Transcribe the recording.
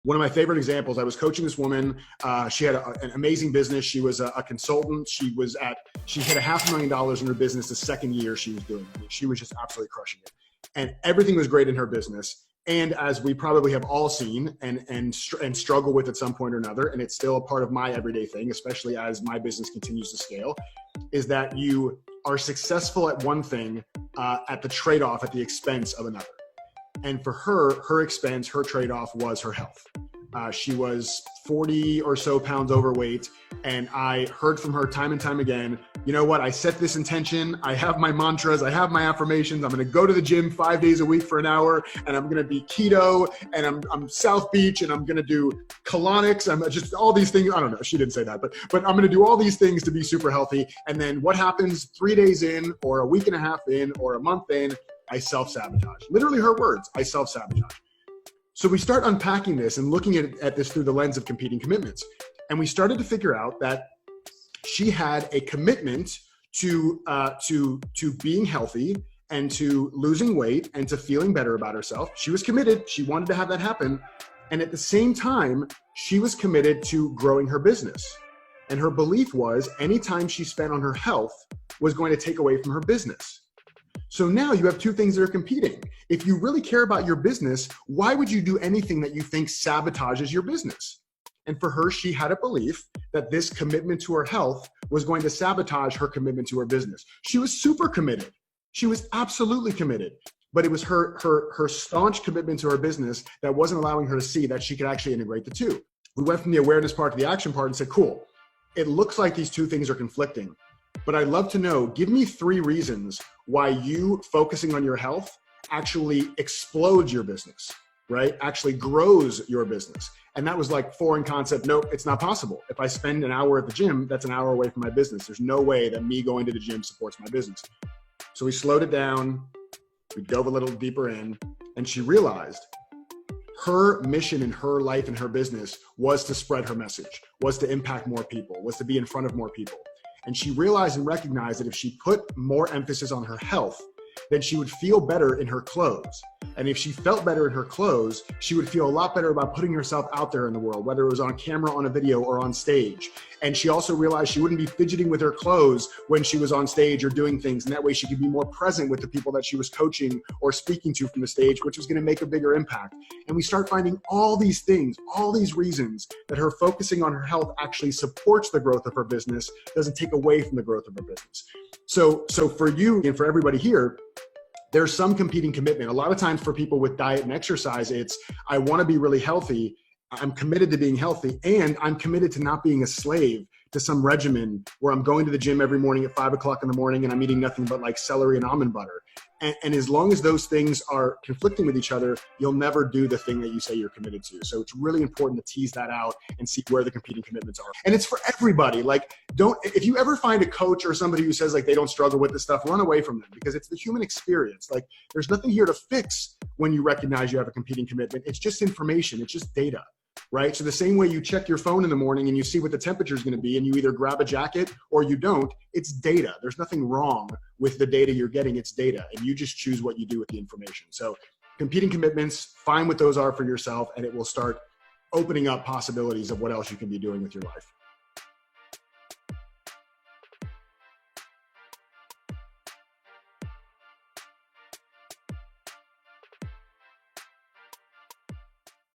One of my favorite examples, I was coaching this woman. She had an amazing business. She was a consultant. She hit $500,000 in her business the second year she was doing it. I mean, she was just absolutely crushing it. And everything was great in her business. And as we probably have all seen and struggle with at some point or another, and it's still a part of my everyday thing, especially as my business continues to scale, is that you are successful at one thing at the trade-off, at the expense of another. And for her expense, her trade-off was her health. She was 40 or so pounds overweight. And I heard from her time and time again, you know what? I set this intention. I have my mantras. I have my affirmations. I'm going to go to the gym 5 days a week for an hour, and I'm going to be keto, and I'm South Beach, and I'm going to do colonics. I'm just all these things. I don't know. She didn't say that, but I'm going to do all these things to be super healthy. And then what happens 3 days in, or a week and a half in, or a month in? I self-sabotage. Literally her words, I self-sabotage. So we start unpacking this and looking at this through the lens of competing commitments. And we started to figure out that she had a commitment to being healthy and to losing weight and to feeling better about herself. She was committed. She wanted to have that happen. And at the same time, she was committed to growing her business. And her belief was any time she spent on her health was going to take away from her business. So now you have two things that are competing. If you really care about your business, why would you do anything that you think sabotages your business? And for her, she had a belief that this commitment to her health was going to sabotage her commitment to her business. She was super committed. She was absolutely committed. But it was her staunch commitment to her business that wasn't allowing her to see that she could actually integrate the two. We went from the awareness part to the action part and said, cool, it looks like these two things are conflicting. But I'd love to know, give me 3 reasons why you focusing on your health actually explodes your business, right? Actually grows your business. And that was like foreign concept. Nope, it's not possible. If I spend an hour at the gym, that's an hour away from my business. There's no way that me going to the gym supports my business. So we slowed it down. We dove a little deeper in, and she realized her mission in her life and her business was to spread her message, was to impact more people, was to be in front of more people. And she realized and recognized that if she put more emphasis on her health, then she would feel better in her clothes. And if she felt better in her clothes, she would feel a lot better about putting herself out there in the world, whether it was on camera, on a video, or on stage. And she also realized she wouldn't be fidgeting with her clothes when she was on stage or doing things. And that way she could be more present with the people that she was coaching or speaking to from the stage, which was going to make a bigger impact. And we start finding all these things, all these reasons that her focusing on her health actually supports the growth of her business, doesn't take away from the growth of her business. So for you and for everybody here, there's some competing commitment. A lot of times for people with diet and exercise, it's, I want to be really healthy. I'm committed to being healthy, and I'm committed to not being a slave to some regimen where I'm going to the gym every morning at 5 o'clock in the morning and I'm eating nothing but like celery and almond butter. And as long as those things are conflicting with each other, you'll never do the thing that you say you're committed to. So it's really important to tease that out and see where the competing commitments are. And it's for everybody. Like, if you ever find a coach or somebody who says like they don't struggle with this stuff, run away from them, because it's the human experience. Like, there's nothing here to fix when you recognize you have a competing commitment. It's just information. It's just data. Right? So the same way you check your phone in the morning and you see what the temperature is going to be and you either grab a jacket or you don't, it's data. There's nothing wrong with the data you're getting. It's data, and you just choose what you do with the information. So competing commitments, find what those are for yourself, and it will start opening up possibilities of what else you can be doing with your life.